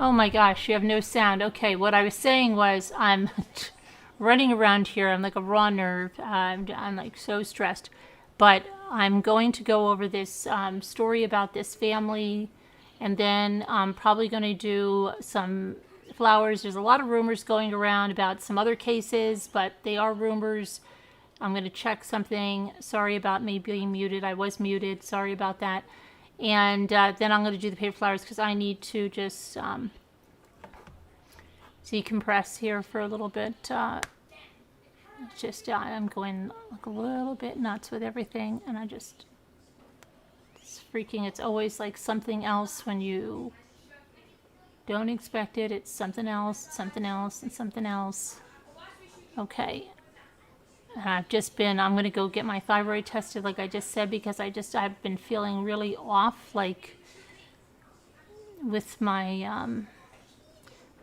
Oh my gosh, you have no sound. Okay, what I was saying was I'm running around here. I'm like a raw nerve. I'm like so stressed. But I'm going to go over this story about this family, and then I'm probably going to do some flowers. There's a lot of rumors going around about some other cases, but they are rumors. I'm going to check something. Sorry about me being muted. I was muted. Sorry about that. And then I'm going to do the paper flowers because I need to just decompress here for a little bit. I'm going like a little bit nuts with everything, and it's freaking. It's always like something else when you don't expect it. It's something else, and something else. Okay. I'm going to go get my thyroid tested, like I just said, because I've been feeling really off, like with my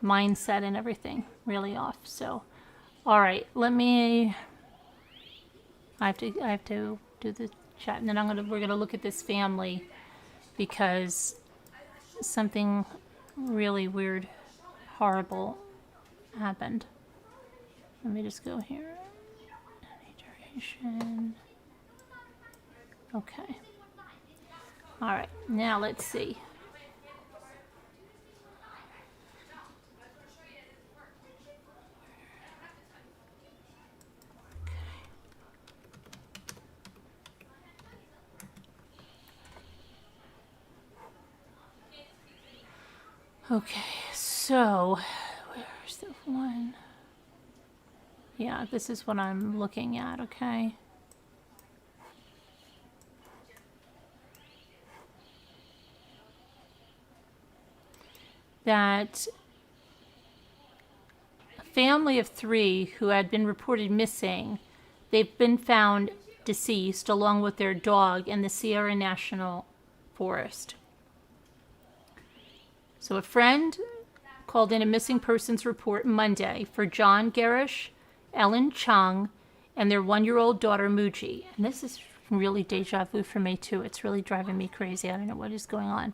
mindset and everything, really off. So, all right, I have to do the chat, and then we're gonna look at this family because something really weird, horrible happened. Let me just go here. Okay. All right. Now let's see. Okay. So, where's the one? Yeah, this is what I'm looking at, okay? That a family of 3 who had been reported missing, they've been found deceased along with their dog in the Sierra National Forest. So a friend called in a missing persons report Monday for John Gerrish, Ellen Chung, and their 1-year-old daughter Muji. And this is really deja vu for me too. It's really driving me crazy. I don't know what is going on.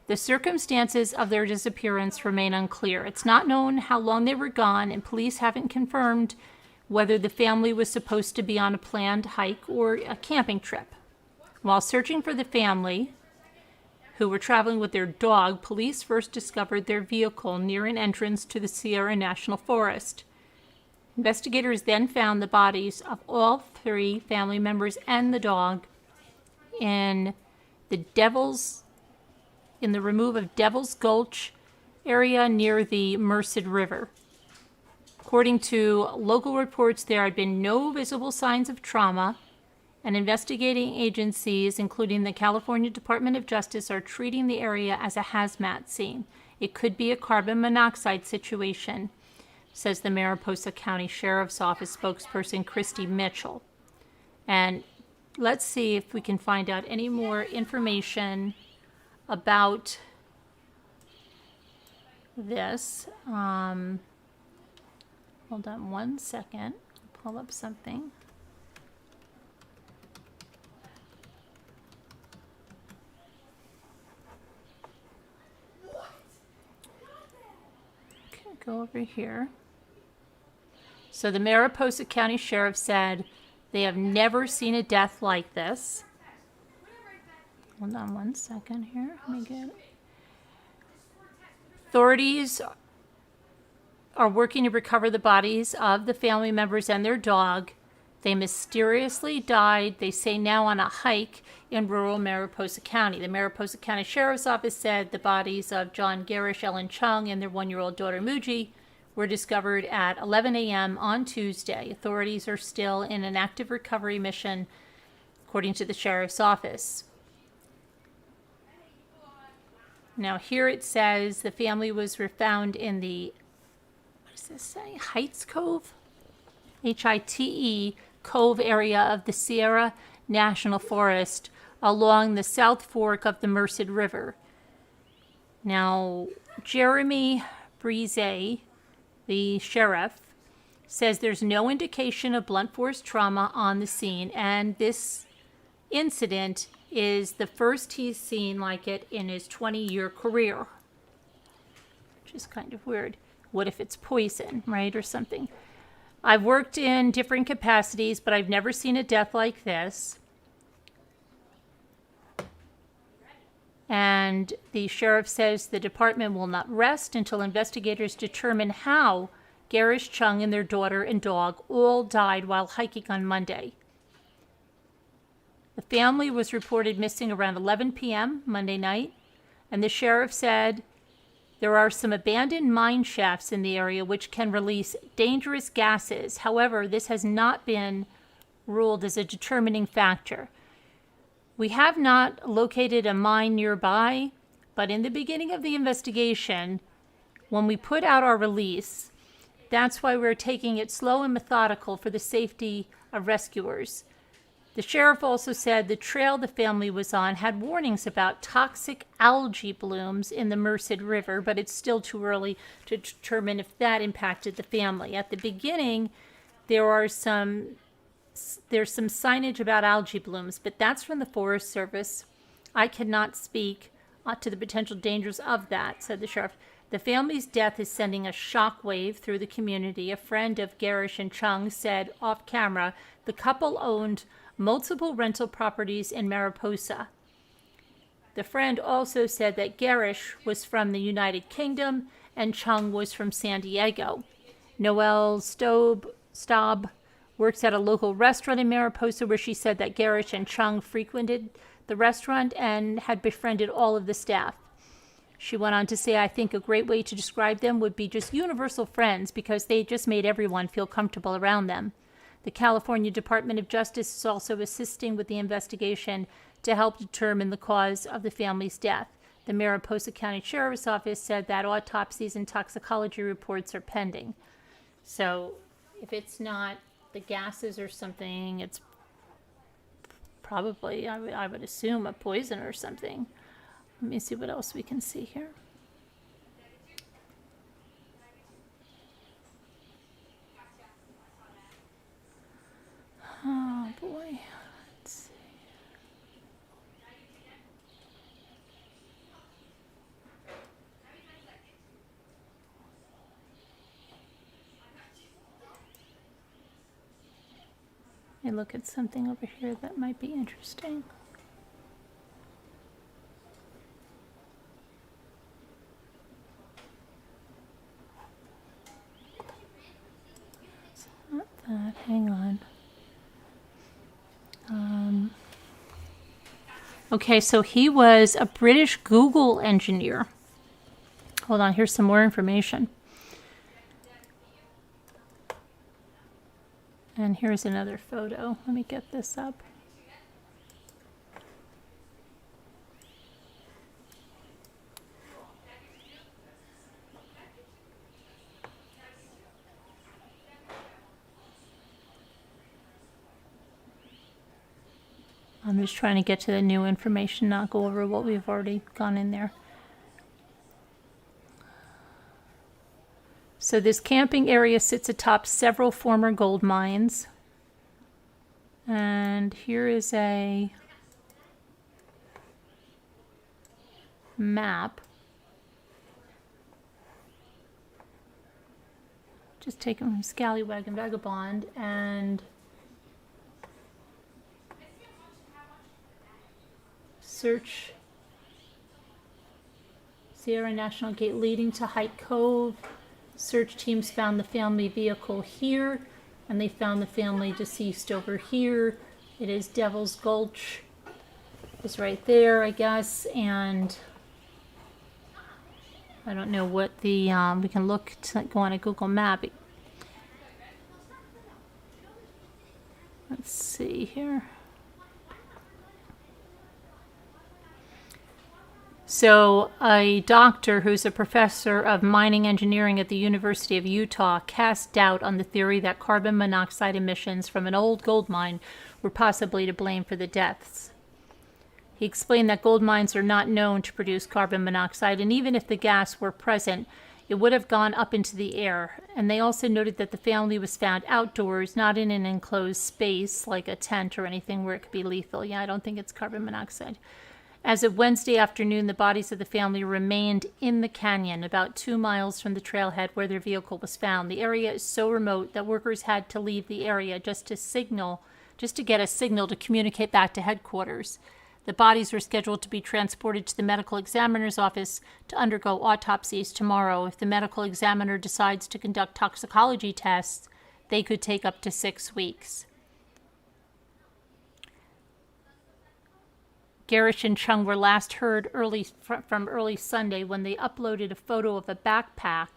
The circumstances of their disappearance remain unclear. It's not known how long they were gone, and police haven't confirmed whether the family was supposed to be on a planned hike or a camping trip. While searching for the family, who were traveling with their dog, police first discovered their vehicle near an entrance to the Sierra National Forest. Investigators then found the bodies of all 3 family members and the dog in the remove of Devil's Gulch area near the Merced River. According to local reports, there had been no visible signs of trauma, and investigating agencies, including the California Department of Justice, are treating the area as a hazmat scene. It could be a carbon monoxide situation, says the Mariposa County Sheriff's Office spokesperson Christy Mitchell. And let's see if we can find out any more information about this. Hold on one second. Pull up something. Okay, go over here. So the Mariposa County Sheriff said they have never seen a death like this. Hold on one second here. Let me get it. Authorities are working to recover the bodies of the family members and their dog. They mysteriously died, they say now, on a hike in rural Mariposa County. The Mariposa County Sheriff's Office said the bodies of John Gerrish, Ellen Chung, and their 1-year-old daughter Muji were discovered at 11 a.m. on Tuesday. Authorities are still in an active recovery mission, according to the Sheriff's Office. Now here it says the family was found in the, what does this say, Heights Cove? Hite Cove area of the Sierra National Forest along the South Fork of the Merced River. Now, Jeremy Brise, the sheriff, says there's no indication of blunt force trauma on the scene, and this incident is the first he's seen like it in his 20-year career. which is kind of weird. What if it's poison, right, or something? I've worked in different capacities, but I've never seen a death like this. And the sheriff says the department will not rest until investigators determine how Gerrish, Chung, and their daughter and dog all died while hiking on Monday. The family was reported missing around 11 p.m. Monday night, and the sheriff said there are some abandoned mine shafts in the area which can release dangerous gases. However, this has not been ruled as a determining factor. We have not located a mine nearby, but in the beginning of the investigation, when we put out our release, that's why we're taking it slow and methodical for the safety of rescuers. The sheriff also said the trail the family was on had warnings about toxic algae blooms in the Merced River, but it's still too early to determine if that impacted the family. At the beginning, there's some signage about algae blooms, but that's from the Forest Service. I cannot speak to the potential dangers of that, said the sheriff. The family's death is sending a shockwave through the community. A friend of Gerrish and Chung said off camera the couple owned multiple rental properties in Mariposa. The friend also said that Gerrish was from the United Kingdom and Chung was from San Diego. Noelle Staub works at a local restaurant in Mariposa where she said that Gerrish and Chung frequented the restaurant and had befriended all of the staff. She went on to say, I think a great way to describe them would be just universal friends because they just made everyone feel comfortable around them. The California Department of Justice is also assisting with the investigation to help determine the cause of the family's death. The Mariposa County Sheriff's Office said that autopsies and toxicology reports are pending. So if it's not the gases or something, it's probably, I would assume, a poison or something. Let me see what else we can see here. Oh boy, let's see. Let me look at something over here that might be interesting. It's not that. Hang on. Okay, so he was a British Google engineer. Hold on, here's some more information. And here's another photo. Let me get this up. I'm just trying to get to the new information, not go over what we've already gone in there. So this camping area sits atop several former gold mines. And here is a map. Just taken from Scallywag and Vagabond, and search Sierra National Gate leading to Height Cove. Search teams found the family vehicle here, and they found the family deceased over here. It is Devil's Gulch. It's right there, I guess, and I don't know what the, we can look to go on a Google map. Let's see here. So a doctor who's a professor of mining engineering at the University of Utah cast doubt on the theory that carbon monoxide emissions from an old gold mine were possibly to blame for the deaths. He explained that gold mines are not known to produce carbon monoxide, and even if the gas were present, it would have gone up into the air. And they also noted that the family was found outdoors, not in an enclosed space like a tent or anything where it could be lethal. Yeah, I don't think it's carbon monoxide. As of Wednesday afternoon, the bodies of the family remained in the canyon, about 2 miles from the trailhead where their vehicle was found. The area is so remote that workers had to leave the area just to get a signal to communicate back to headquarters. The bodies were scheduled to be transported to the medical examiner's office to undergo autopsies tomorrow. If the medical examiner decides to conduct toxicology tests, they could take up to 6 weeks. Gerrish and Chung were last heard from early Sunday when they uploaded a photo of a backpack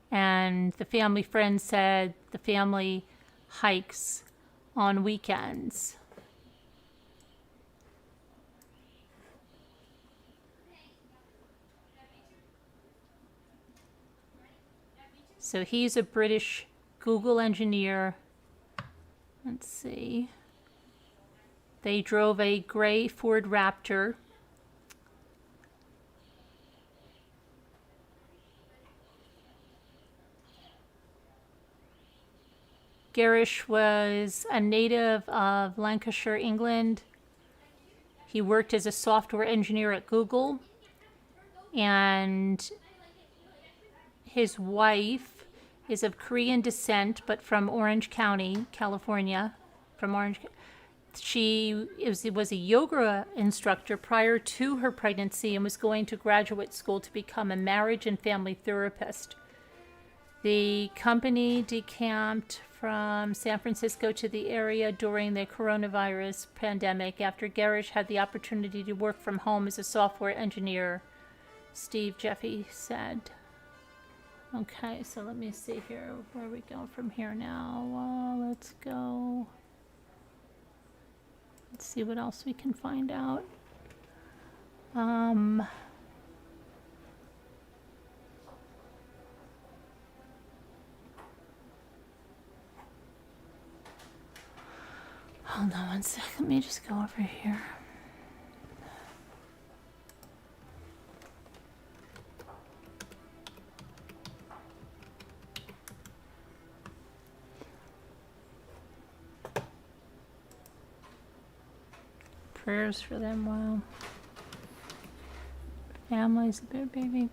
and the family friend said the family hikes on weekends. So he's a British Google engineer. Let's see. They drove a gray Ford Raptor. Gerrish was a native of Lancashire, England. He worked as a software engineer at Google. And his wife is of Korean descent, but from Orange County, California. She was a yoga instructor prior to her pregnancy and was going to graduate school to become a marriage and family therapist. The company decamped from San Francisco to the area during the coronavirus pandemic after Gerrish had the opportunity to work from home as a software engineer, Steve Jeffy said. Okay, so let me see here where we go from here now. Let's go. Let's see what else we can find out. Hold on one second. Let me just go over here. Prayers for them. Wow. Families, their baby.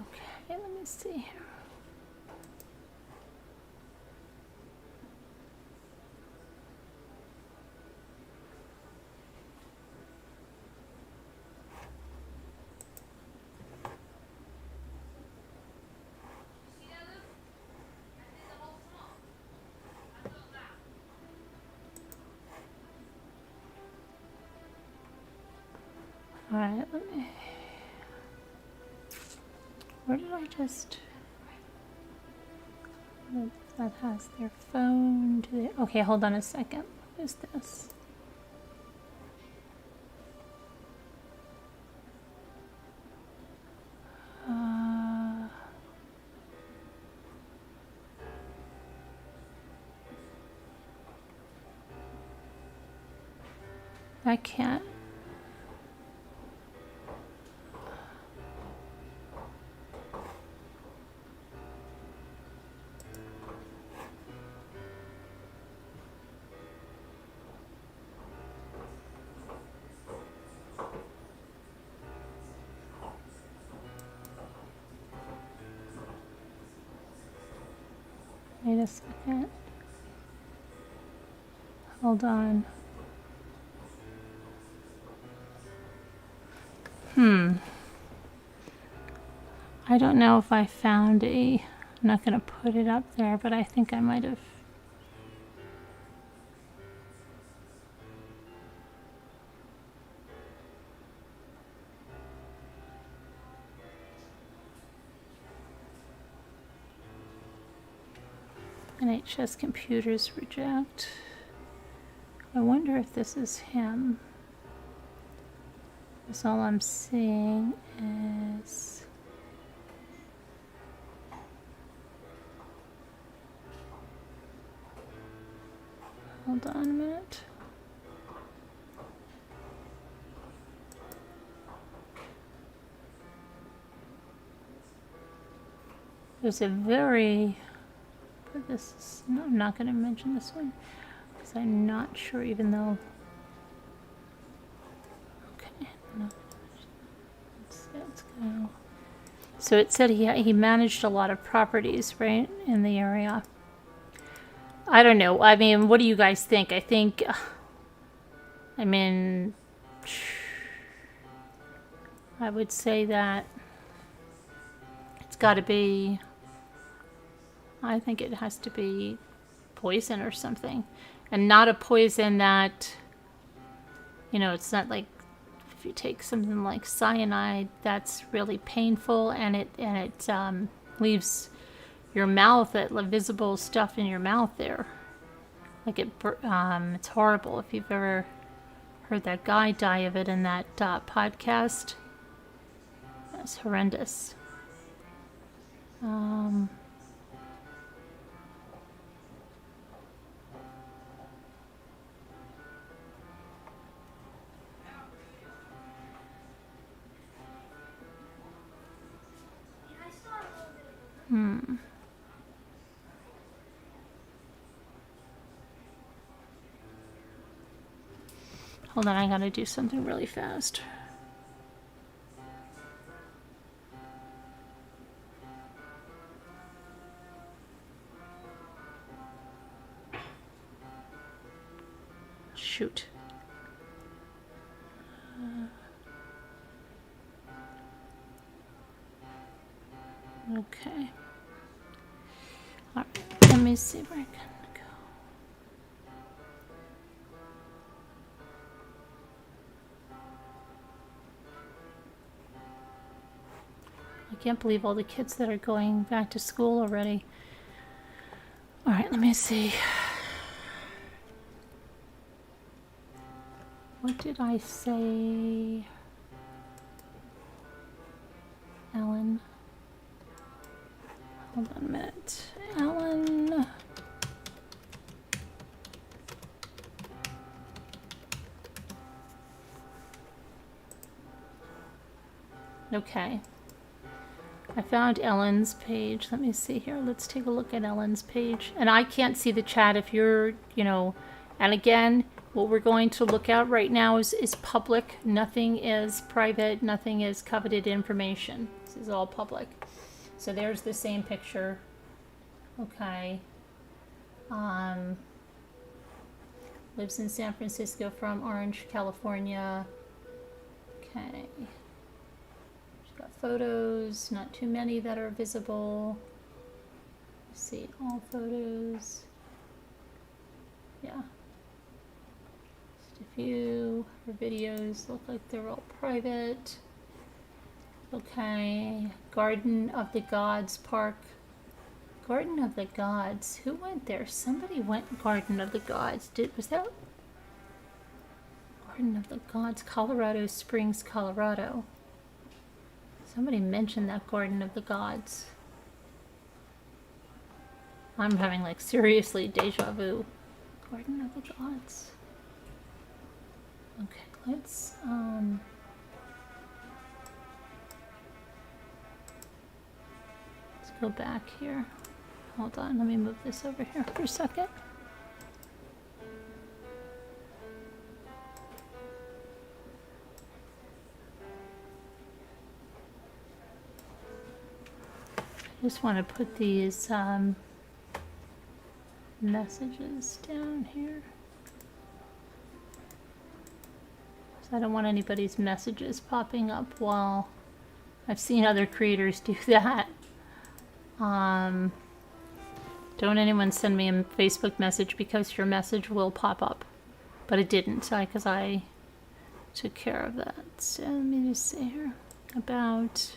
Okay, let me see here. All right, let me. Where did I just? That has their phone. Okay, hold on a second. What is this? I can't. Wait a second. Hold on. I don't know if I found I'm not going to put it up there, but I think I might have. NHS computers reject. I wonder if this is him. Because all I'm seeing is. Hold on a minute. There's a very, this is, no, I'm not going to mention this one because I'm not sure, even though, okay, no, let's go. So it said he managed a lot of properties, right, in the area. I don't know. I mean, what do you guys think? I mean, I would say that it's got to be, I think it has to be poison or something. And not a poison that, you know, it's not like if you take something like cyanide, that's really painful and it leaves your mouth, that visible stuff in your mouth there. Like it's horrible. If you've ever heard that guy die of it in that podcast, that's horrendous. Hold on, I gotta do something really fast. Shoot. Okay. All right, let me see where I can go. I can't believe all the kids that are going back to school already. All right, let me see. What did I say? Ellen. Hold on a minute. Ellen. Okay. I found Ellen's page. Let me see here. Let's take a look at Ellen's page. And I can't see the chat if you're, you know, and again, what we're going to look at right now is public. Nothing is private. Nothing is coveted information. This is all public. So there's the same picture. Okay. Lives in San Francisco from Orange, California. Okay. She's got photos, not too many that are visible. Let's see, all photos. Yeah. Just a few. Her videos look like they're all private. Okay. Garden of the Gods Park. Garden of the Gods. Who went there? Somebody went Garden of the Gods. Was that Garden of the Gods? Colorado Springs, Colorado. Somebody mentioned that Garden of the Gods. I'm having like seriously deja vu. Garden of the Gods. Okay, let's go back here. Hold on, let me move this over here for a second. I just want to put these messages down here. So I don't want anybody's messages popping up while I've seen other creators do that. Don't anyone send me a Facebook message because your message will pop up. But it didn't, because I took care of that. So let me just see here. About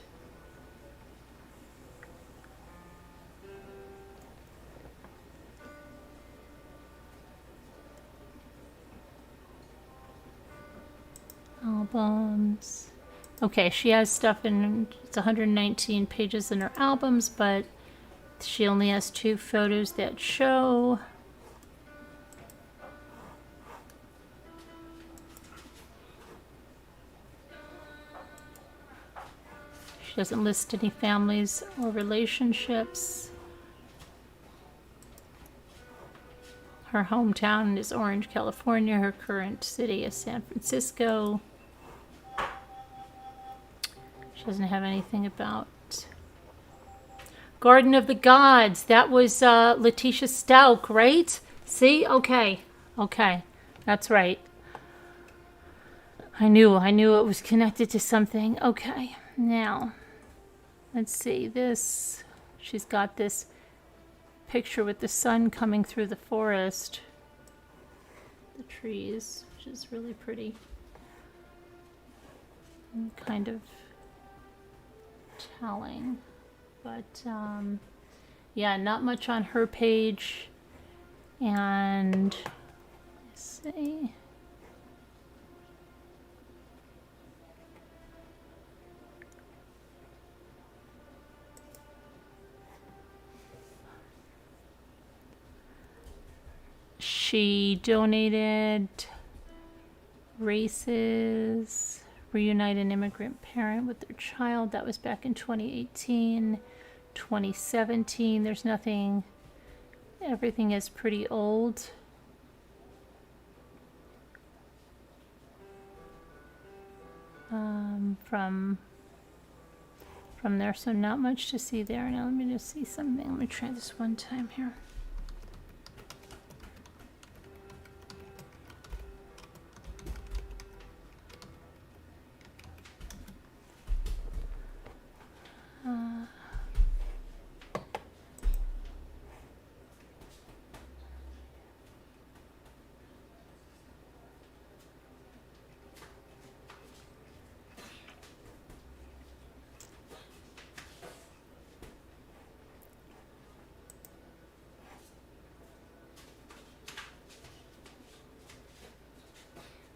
albums. Okay, she has stuff in, it's 119 pages in her albums, but she only has 2 photos that show. She doesn't list any families or relationships. Her hometown is Orange, California. Her current city is San Francisco. She doesn't have anything about Garden of the Gods. That was Letitia Stout, right? See? Okay. That's right. I knew it was connected to something. Okay. Now, let's see. She's got this picture with the sun coming through the forest. The trees, which is really pretty. And kind of telling. But, yeah, not much on her page. And, let's see. She donated races, reunite an immigrant parent with their child. That was back in 2018. 2017, there's nothing, everything is pretty old. From there, so not much to see there. Now let me just see something. Let me try this one time here.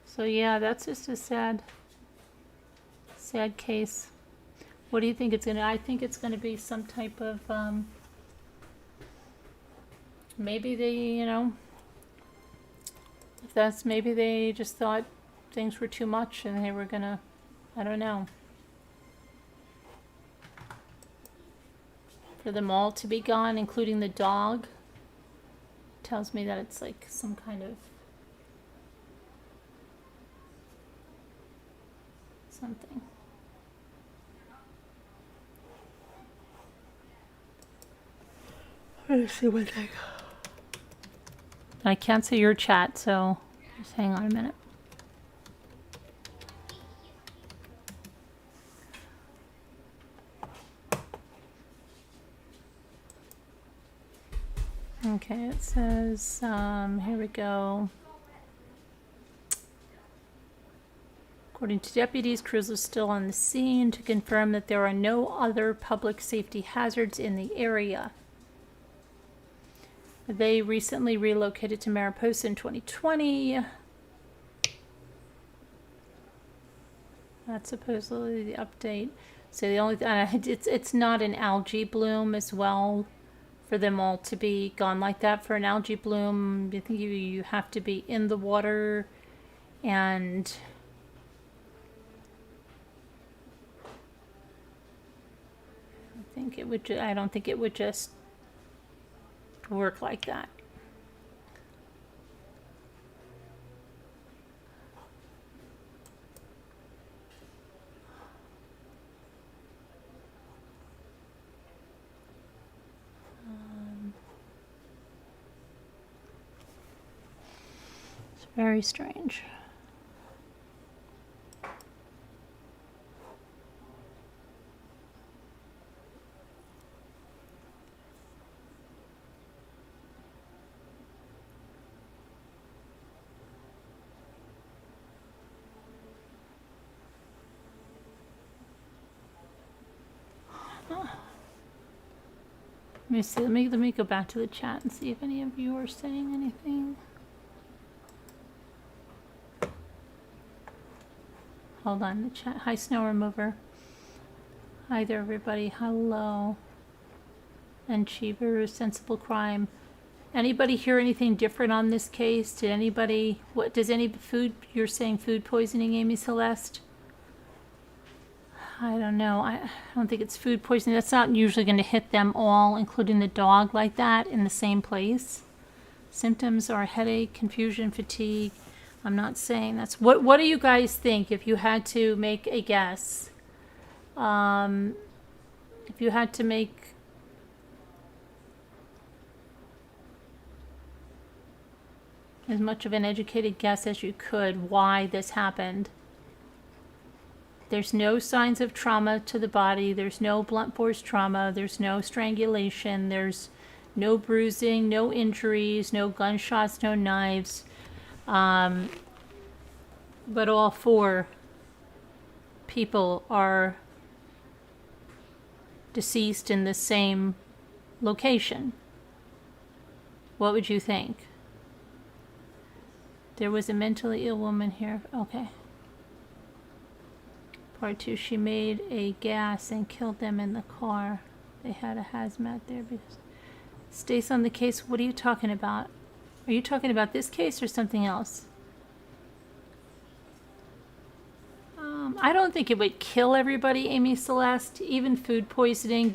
So yeah, that's just a sad case. What do you think it's gonna? I think it's gonna be some type of maybe they, if that's maybe they just thought things were too much and they were gonna, I don't know, for them all to be gone, including the dog. Tells me that it's like some kind of something. Let's see what they got. I can't see your chat, so just hang on a minute. Okay, it says, here we go. According to deputies, crews are still on the scene to confirm that there are no other public safety hazards in the area. They recently relocated to Mariposa in 2020. That's supposedly the update. So the only it's not an algae bloom as well for them all to be gone like that. For an algae bloom, I think you have to be in the water, and I don't think it would just work like that. It's very strange. Let me see. Let me go back to the chat and see if any of you are saying anything. Hold on, the chat. Hi, Snow Remover. Hi there, everybody. Hello. And Chibaru, Sensible Crime. Anybody hear anything different on this case? Did anybody? What does any food? You're saying food poisoning, Amy Celeste. I don't know. I don't think it's food poisoning. That's not usually going to hit them all, including the dog, like that in the same place. Symptoms are headache, confusion, fatigue. I'm not saying that's... What do you guys think if you had to make a guess? If you had to make... as much of an educated guess as you could why this happened. There's no signs of trauma to the body. There's no blunt force trauma. There's no strangulation. There's no bruising, no injuries, no gunshots, no knives. But all four people are deceased in the same location. What would you think? There was a mentally ill woman here. Okay. Part 2, she made a gas and killed them in the car. They had a hazmat there. Because stays on the case. What are you talking about? Are you talking about this case or something else? I don't think it would kill everybody, Amy Celeste. Even food poisoning,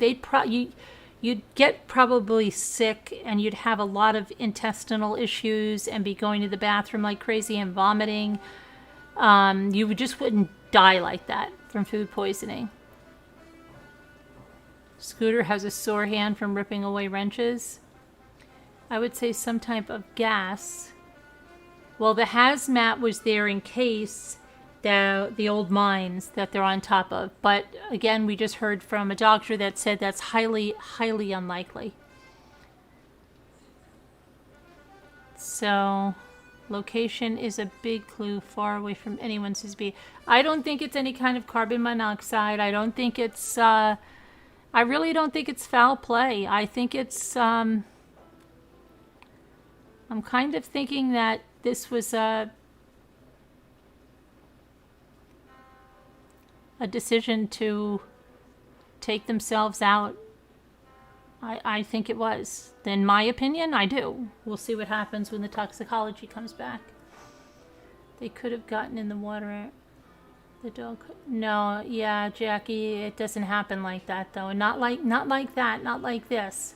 you'd get probably sick, and you'd have a lot of intestinal issues and be going to the bathroom like crazy and vomiting. You just wouldn't die like that from food poisoning. Scooter has a sore hand from ripping away wrenches. I would say some type of gas. Well, the hazmat was there in case the old mines that they're on top of. But again, we just heard from a doctor that said that's highly, highly unlikely. So, location is a big clue, far away from anyone's SB. I don't think it's any kind of carbon monoxide. I don't think it's, I really don't think it's foul play. I think it's, I'm kind of thinking that this was a decision to take themselves out. I think it was. In my opinion, I do. We'll see what happens when the toxicology comes back. They could have gotten in the water. The dog... No, yeah, Jackie, it doesn't happen like that, though. Not like that, not like this.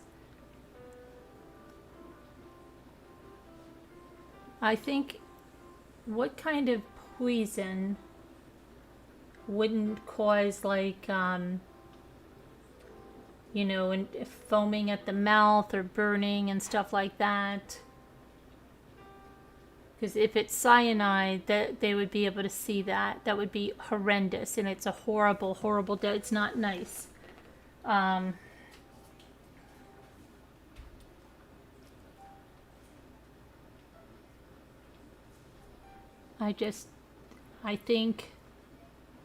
I think, what kind of poison wouldn't cause, like, you know, and foaming at the mouth or burning and stuff like that? Because if it's cyanide, that they would be able to see that. That would be horrendous, and it's a horrible, horrible death. It's not nice. I think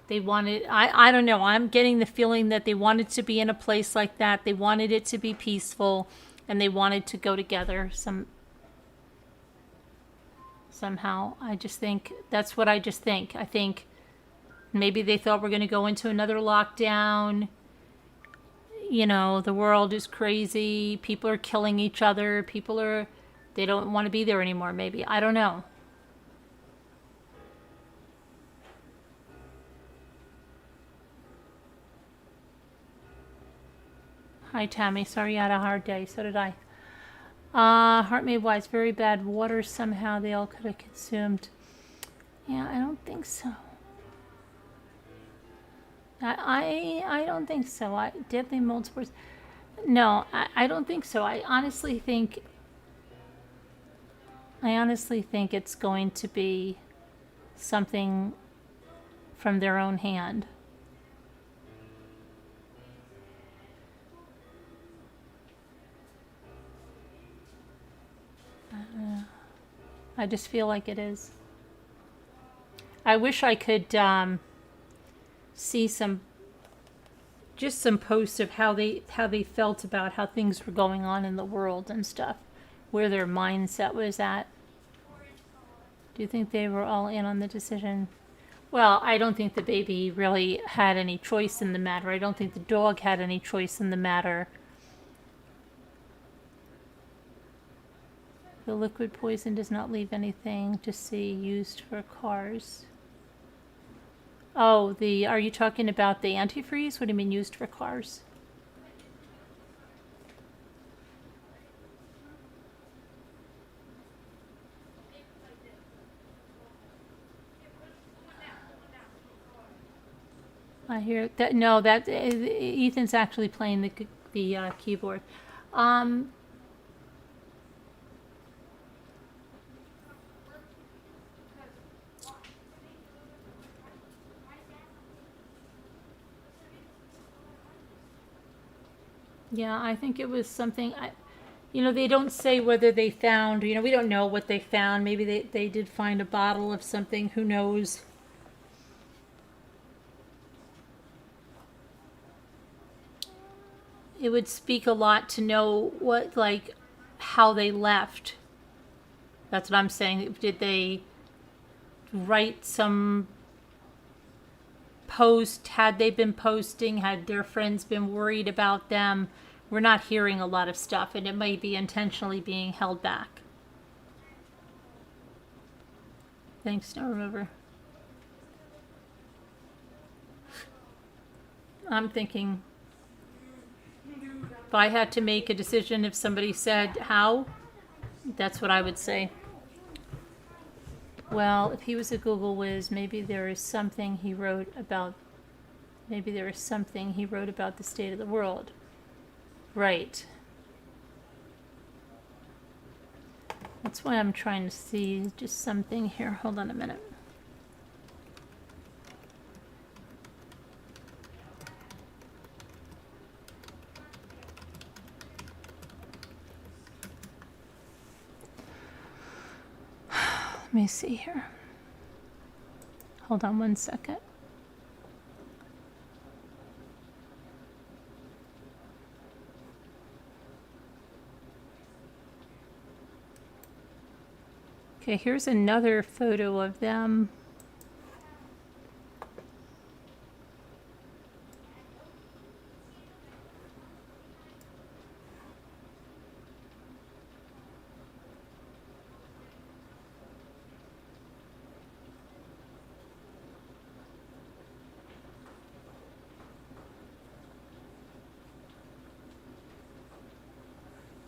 they wanted, I don't know, I'm getting the feeling that they wanted to be in a place like that. They wanted it to be peaceful, and they wanted to go together somehow. I just think, that's what I just think. I think maybe they thought we're going to go into another lockdown. You know, the world is crazy. People are killing each other. They don't want to be there anymore, maybe. I don't know. Hi, Tammy. Sorry you had a hard day. So did I. Heart made wise. Very bad water somehow. They all could have consumed. Yeah, I don't think so. I don't think so. Deadly mold spores. No, I don't think so. I honestly think it's going to be something from their own hand. I just feel like it is. I wish I could see some posts of how they felt about how things were going on in the world and stuff, where their mindset was at. Do you think they were all in on the decision? Well, I don't think the baby really had any choice in the matter. I don't think the dog had any choice in the matter. The liquid poison does not leave anything to see used for cars. Oh, are you talking about the antifreeze? What do you mean used for cars? I hear that. No, that Ethan's actually playing the keyboard. Um, yeah, I think it was something. They don't say whether they found. We don't know what they found. Maybe they did find a bottle of something. Who knows? It would speak a lot to know how they left. That's what I'm saying. Did they write some post? Had they been posting? Had their friends been worried about them? We're not hearing a lot of stuff, and it might be intentionally being held back. Thanks, Snow Remover. I'm thinking if I had to make a decision, if somebody said how, that's what I would say. Well, if he was a Google whiz, maybe there is something he wrote about. Maybe there is something he wrote about the state of the world. Right. That's why I'm trying to see just something here. Hold on a minute. Let me see here. Hold on one second. Okay, here's another photo of them.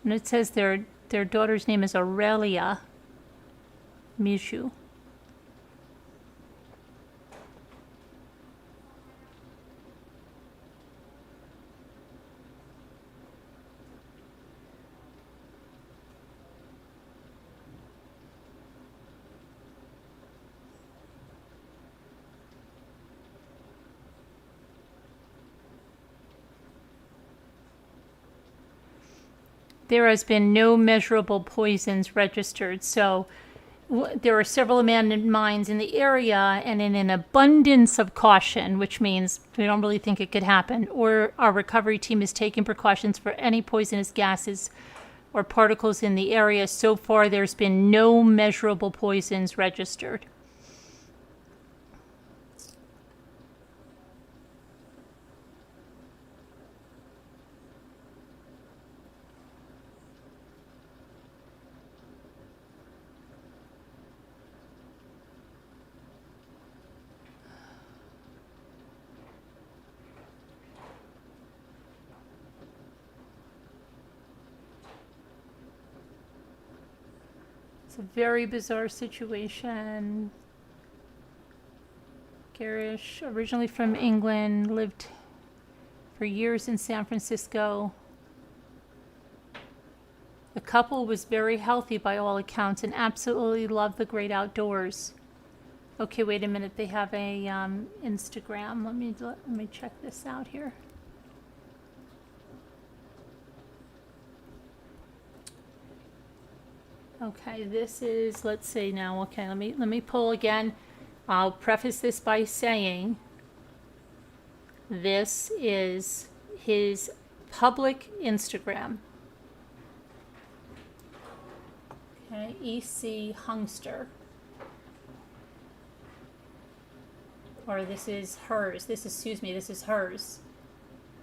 And it says their daughter's name is Aurelia Michu. There has been no measurable poisons registered, so there are several abandoned mines in the area, and in an abundance of caution, which means we don't really think it could happen, or our recovery team is taking precautions for any poisonous gases or particles in the area. So far, there's been no measurable poisons registered. It's a very bizarre situation. Gerrish, originally from England, lived for years in San Francisco. The couple was very healthy by all accounts and absolutely loved the great outdoors. Okay, wait a minute. They have a Instagram. Let me check this out here. Okay, this is, let's see now. Okay, let me pull again. I'll preface this by saying this is his public Instagram. Okay, EC Hungster. Or this is hers. This is hers.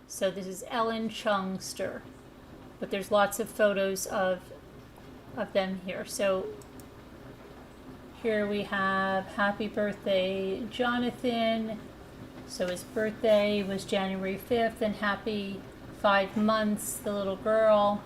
So this is Ellen Chungster. But there's lots of photos of them here. So here we have happy birthday Jonathan, So his birthday was January 5th, and happy 5 months, the little girl.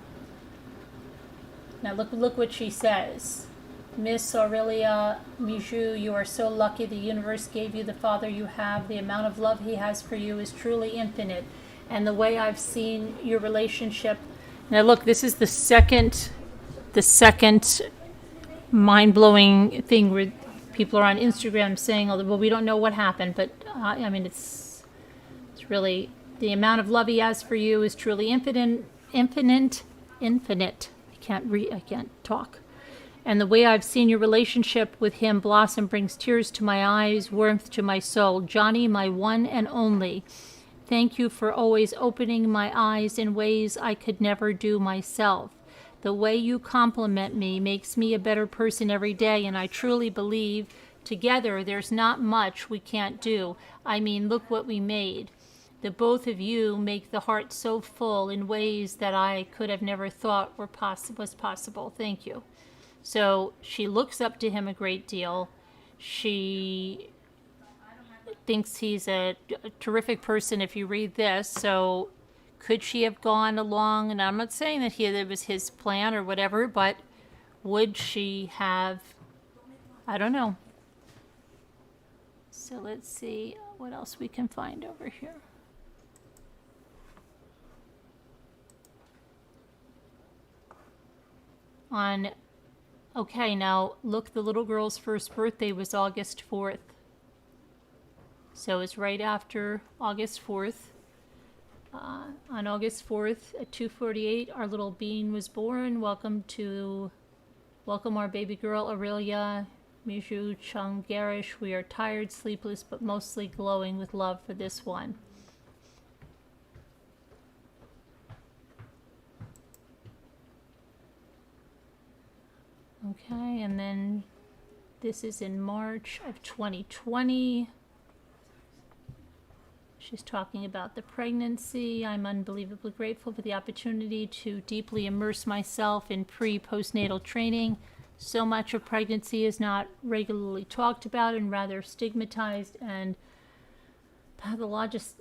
Now look what she says. Miss Aurelia Mijou, you are so lucky the universe gave you the father you have. The amount of love he has for you is truly infinite. And the way I've seen your relationship. Now look, this is the second mind-blowing thing where people are on Instagram saying, oh, well, we don't know what happened, but I mean, it's really, the amount of love he has for you is truly infinite. I can't talk. And the way I've seen your relationship with him blossom brings tears to my eyes, warmth to my soul. Johnny, my one and only, thank you for always opening my eyes in ways I could never do myself. The way you compliment me makes me a better person every day, and I truly believe together there's not much we can't do. I mean, look what we made. The both of you make the heart so full in ways that I could have never thought was possible. Thank you. So she looks up to him a great deal. She thinks he's a terrific person if you read this. So could she have gone along? And I'm not saying that it was his plan or whatever, but would she have? I don't know. So let's see what else we can find over here. Okay, now look, the little girl's first birthday was August 4th. So it's right after August 4th. On August 4th at 2:48, our little being was born. Welcome our baby girl, Aurelia Mijou Chung Gerrish. We are tired, sleepless, but mostly glowing with love for this one. Okay, and then this is in March of 2020. She's talking about the pregnancy. I'm unbelievably grateful for the opportunity to deeply immerse myself in postnatal training. So much of pregnancy is not regularly talked about and rather stigmatized and pathologized.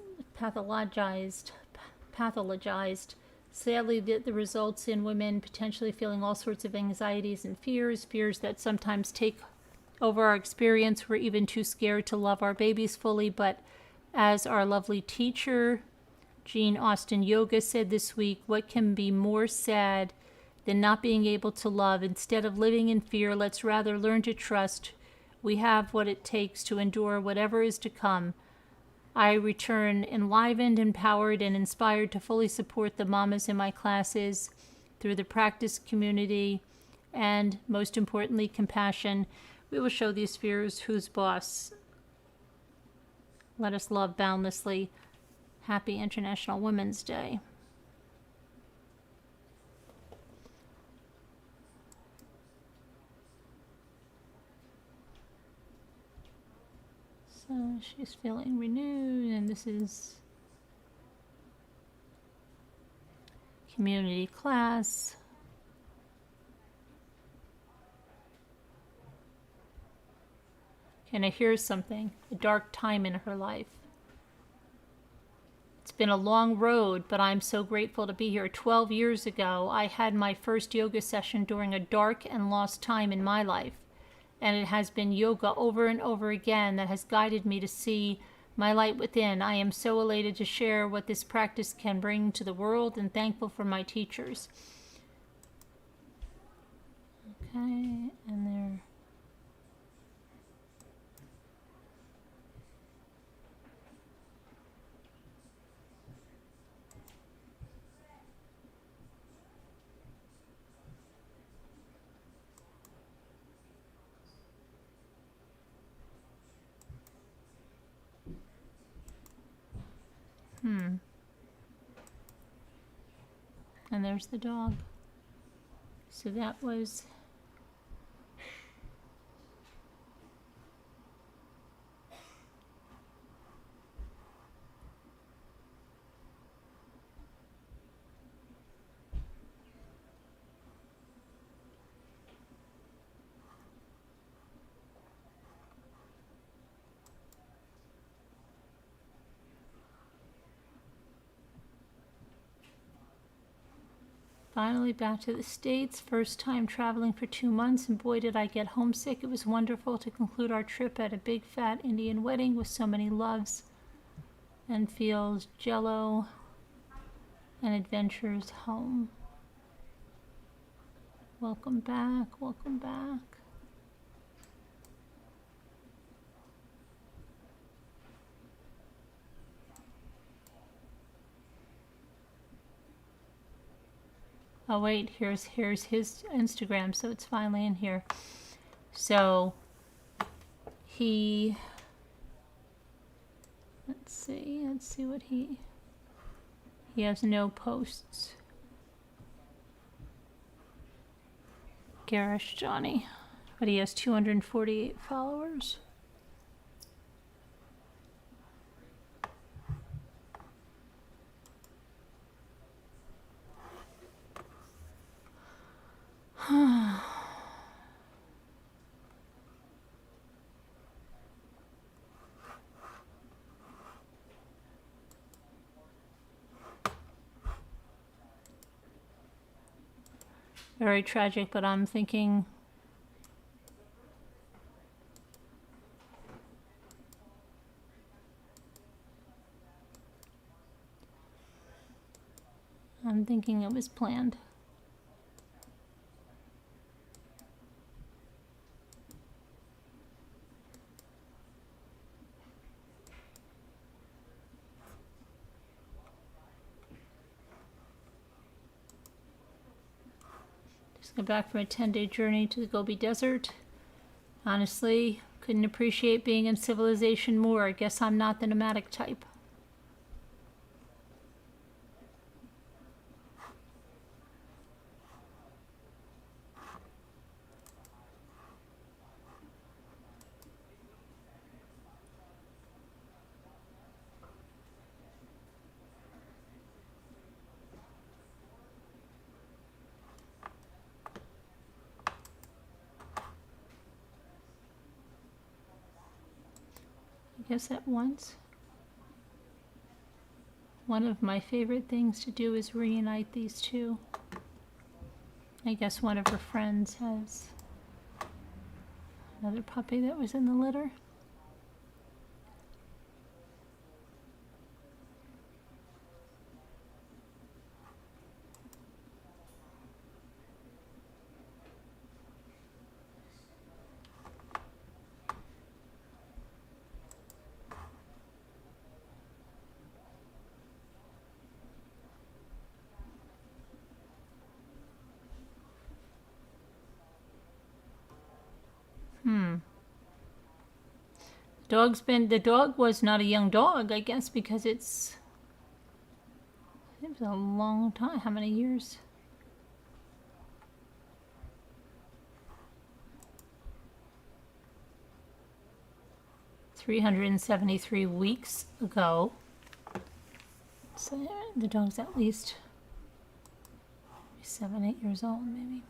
Sadly, the results in women potentially feeling all sorts of anxieties and fears that sometimes take over our experience. We're even too scared to love our babies fully. But as our lovely teacher, Jean Austin Yoga, said this week, what can be more sad than not being able to love? Instead of living in fear, let's rather learn to trust we have what it takes to endure whatever is to come. I return enlivened, empowered, and inspired to fully support the mamas in my classes through the practice community and, most importantly, compassion. We will show these fears who's boss. Let us love boundlessly. Happy International Women's Day. So she's feeling renewed, and this is community class. And here's something, a dark time in her life. It's been a long road, but I'm so grateful to be here. 12 years ago, I had my first yoga session during a dark and lost time in my life. And it has been yoga over and over again that has guided me to see my light within. I am so elated to share what this practice can bring to the world and thankful for my teachers. Okay, and there. And there's the dog. So that was Finally back to the States. First time traveling for 2 months, and boy did I get homesick. It was wonderful to conclude our trip at a big fat Indian wedding with so many loves and feels, jello, and adventures home. Welcome back, welcome back. Oh wait, here's his Instagram, so it's finally in here. So he, let's see what he has no posts. Gerrish Johnny, but he has 248 followers. Very tragic, but I'm thinking it was planned. Just got back from a 10-day journey to the Gobi Desert. Honestly, couldn't appreciate being in civilization more. I guess I'm not the nomadic type. I guess at once, one of my favorite things to do is reunite these two. I guess one of her friends has another puppy that was in the litter. The dog was not a young dog, I guess, because it was a long time. How many years? $373 weeks ago. So the dog's at least 7, 8 years old, maybe.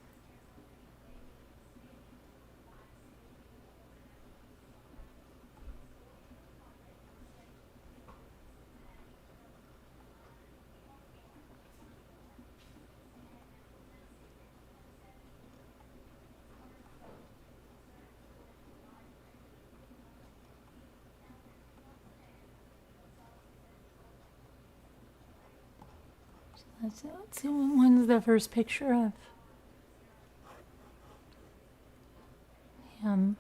Let's see, when's the first picture of him?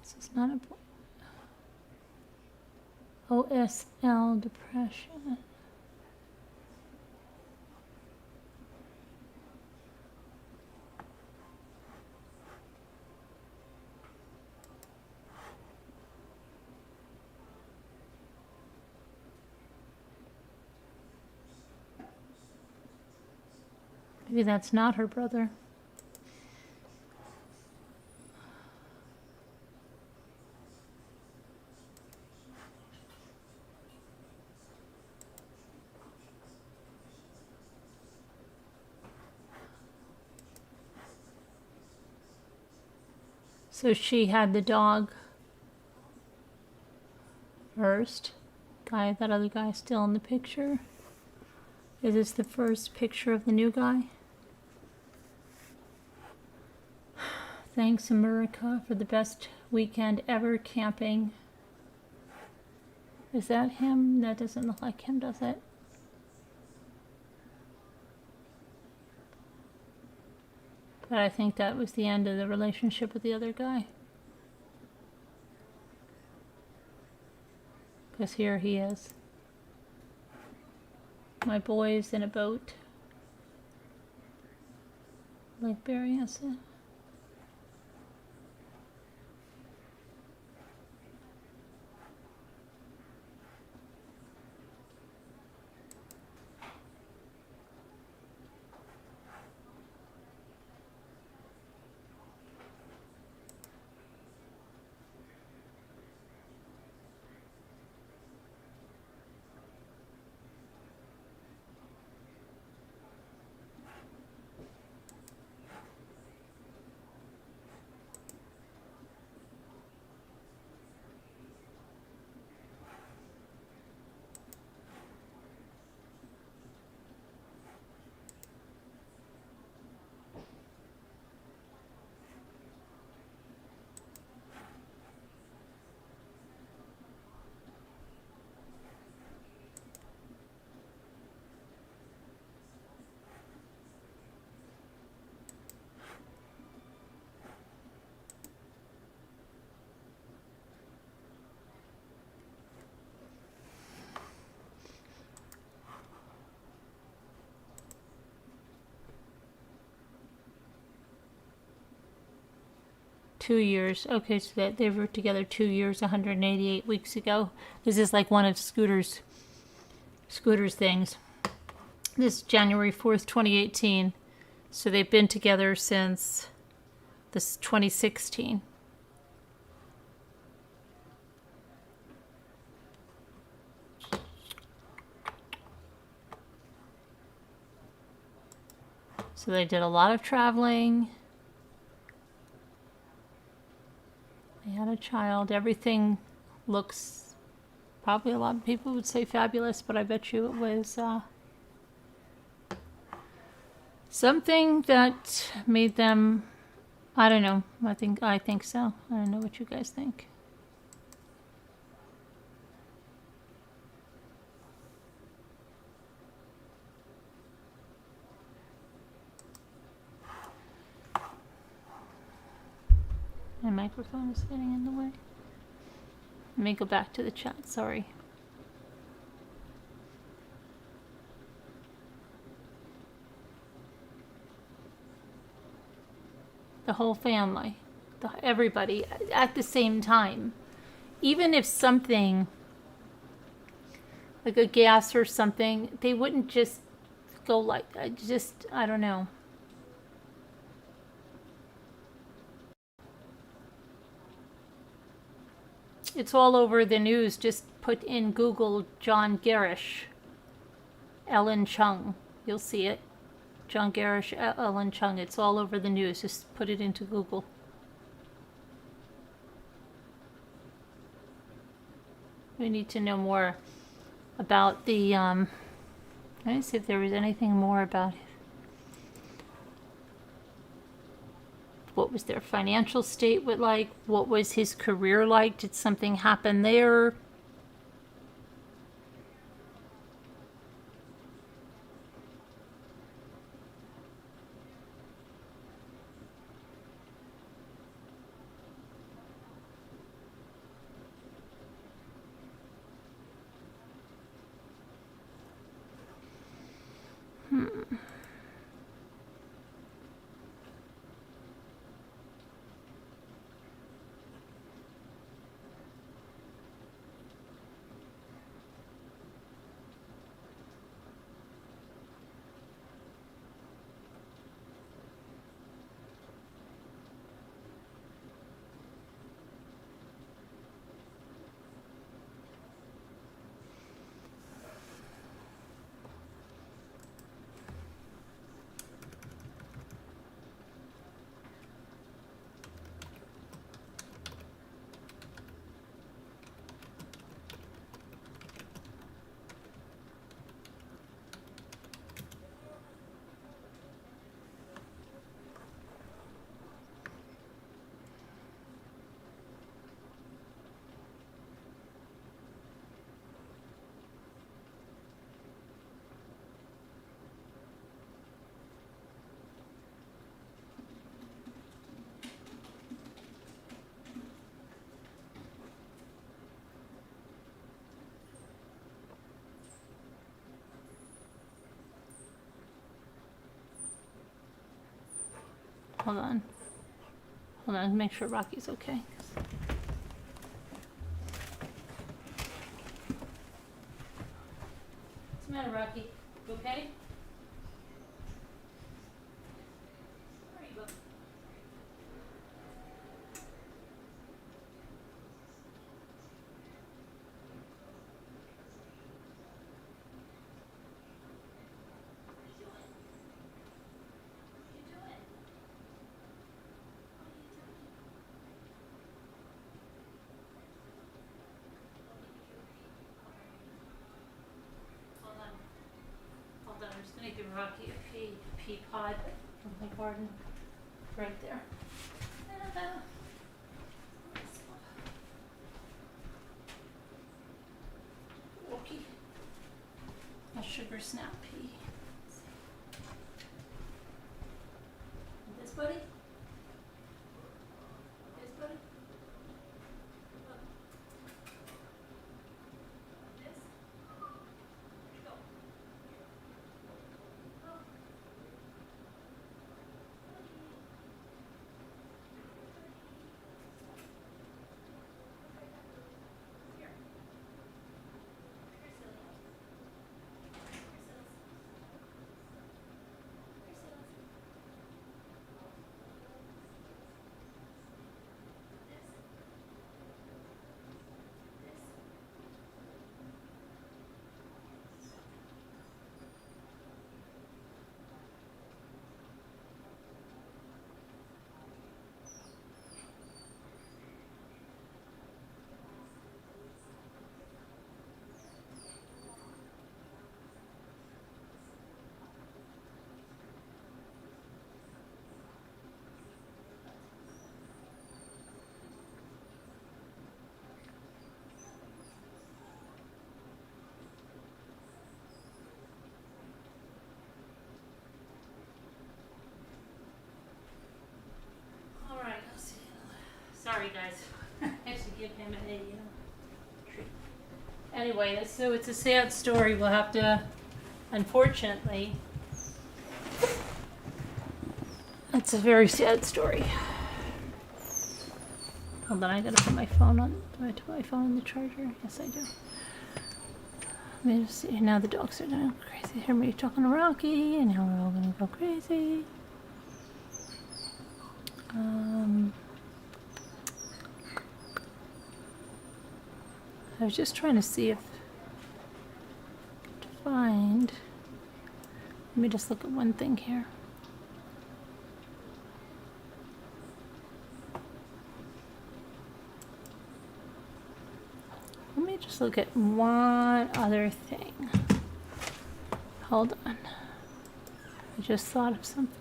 This is not a OSL depression. Maybe that's not her brother. So she had the dog first. That other guy still in the picture. Is this the first picture of the new guy? Thanks, America, for the best weekend ever camping. Is that him? That doesn't look like him, does it? But I think that was the end of the relationship with the other guy. Because here he is. My boy's in a boat. Lake Berryessa. .2 years. Okay, so that they were together 2 years, 188 weeks ago. This is like one of Scooter's things. This is January 4th, 2018. So they've been together since this 2016. So they did a lot of traveling. They had a child. Everything looks, probably a lot of people would say fabulous, but I bet you it was something that made them, I don't know. I think so. I don't know what you guys think. My microphone is getting in the way. Let me go back to the chat, sorry. The whole family, everybody at the same time. Even if something, like a gas or something, they wouldn't just go like, I don't know. It's all over the news. Just put in Google John Gerrish, Ellen Chung. You'll see it. John Gerrish, Ellen Chung. It's all over the news. Just put it into Google. We need to know more about the, let me see if there was anything more about it. What was their financial state like? What was his career like? Did something happen there? hold on. Hold on, make sure Rocky's okay. What's the matter, Rocky? You okay? There you go. Hold on, I'm just gonna give Rocky a pea pod from my garden. Right there. Rocky. A sugar snap pea. This buddy? This buddy? Look. This? Where'd you go? Oh. Here. Here, silly. Sorry, guys. I have to give him a treat. Anyway, so it's a sad story. We'll have to, unfortunately, it's a very sad story. Hold on, I gotta put my phone on. Do I put my phone on the charger? Yes, I do. Let me just see. Now the dogs are going crazy. Hear me talking to Rocky, and now we're all gonna go crazy. I was just trying to see if to find. Let me just look at one thing here. Let me just look at one other thing. Hold on. I just thought of something.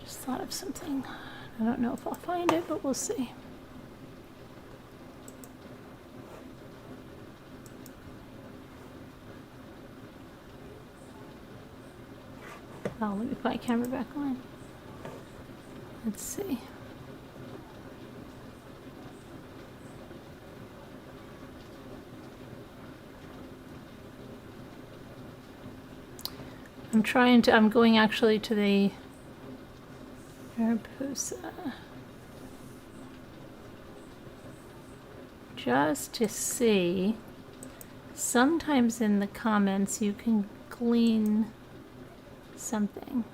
Just thought of something. I don't know if I'll find it, but we'll see. Oh, let me put my camera back on. Let's see. I'm going actually to the Mariposa just to see. Sometimes in the comments you can glean something.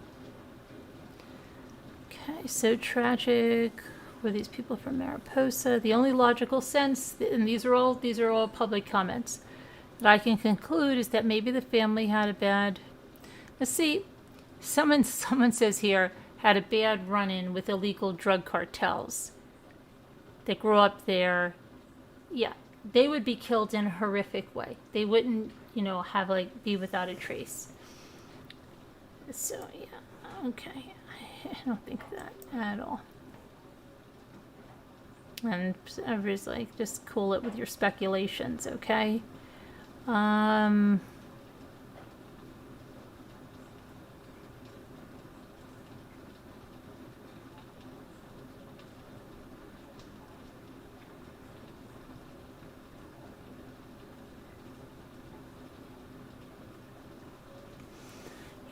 Okay, so tragic. Were these people from Mariposa? The only logical sense, and these are all public comments, that I can conclude is that maybe the family had a bad. Let's see. Someone says here had a bad run-in with illegal drug cartels that grew up there. Yeah, they would be killed in a horrific way. They wouldn't, have be without a trace. So yeah, okay. I don't think that at all. And everybody's like, just cool it with your speculations, okay?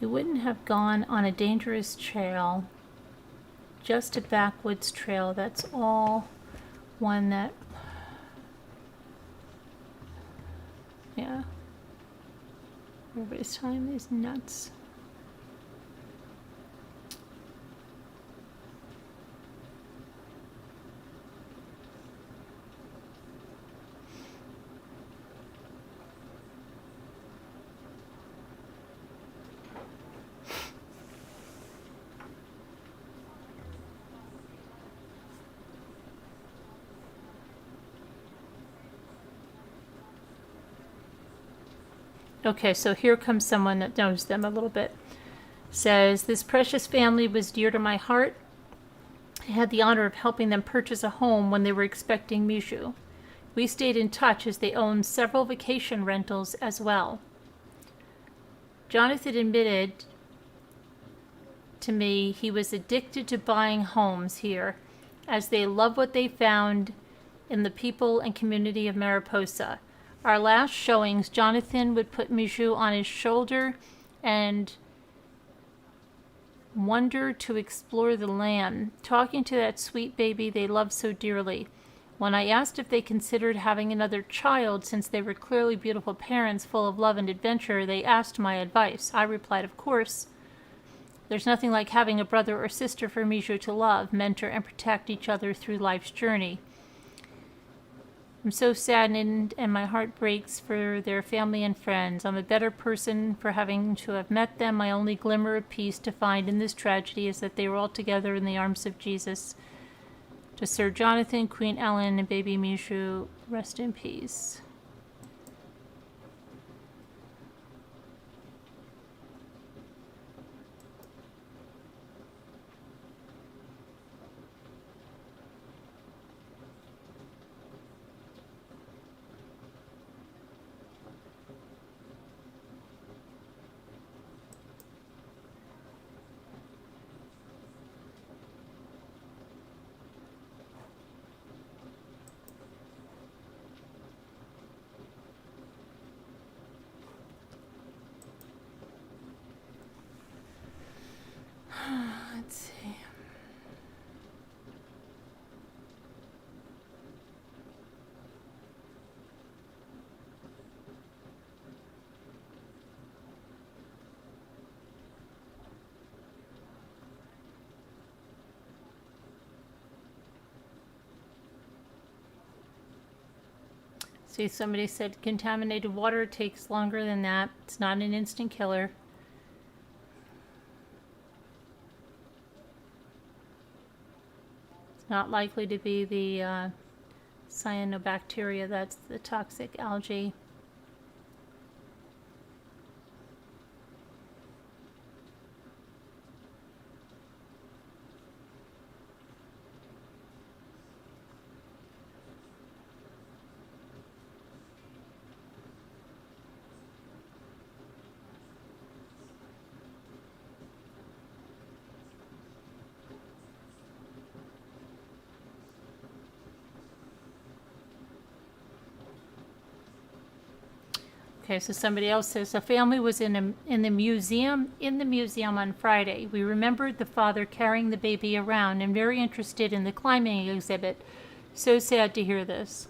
You wouldn't have gone on a dangerous trail, just a backwoods trail. That's all one that, yeah. Everybody's telling these nuts. Okay, so here comes someone that knows them a little bit. Says, this precious family was dear to my heart. I had the honor of helping them purchase a home when they were expecting Mishu. We stayed in touch as they owned several vacation rentals as well. Jonathan admitted to me he was addicted to buying homes here, as they love what they found in the people and community of Mariposa. Our last showings, Jonathan would put Mishu on his shoulder and wander to explore the land, talking to that sweet baby they loved so dearly. When I asked if they considered having another child, since they were clearly beautiful parents full of love and adventure, they asked my advice. I replied, of course. There's nothing like having a brother or sister for Mishu to love, mentor, and protect each other through life's journey. I'm so saddened and my heart breaks for their family and friends. I'm a better person for having to have met them. My only glimmer of peace to find in this tragedy is that they were all together in the arms of Jesus. To Sir Jonathan, Queen Ellen, and baby Mishu, rest in peace. Let's see. See, somebody said contaminated water takes longer than that. It's not an instant killer. It's not likely to be the cyanobacteria. That's the toxic algae. Okay, so somebody else says a family was in the museum on Friday. We remembered the father carrying the baby around and very interested in the climbing exhibit. So sad to hear this.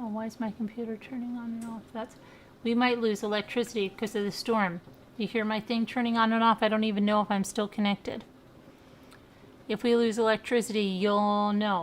Oh, why is my computer turning on and off? We might lose electricity because of the storm. You hear my thing turning on and off? I don't even know if I'm still connected. If we lose electricity, you'll know.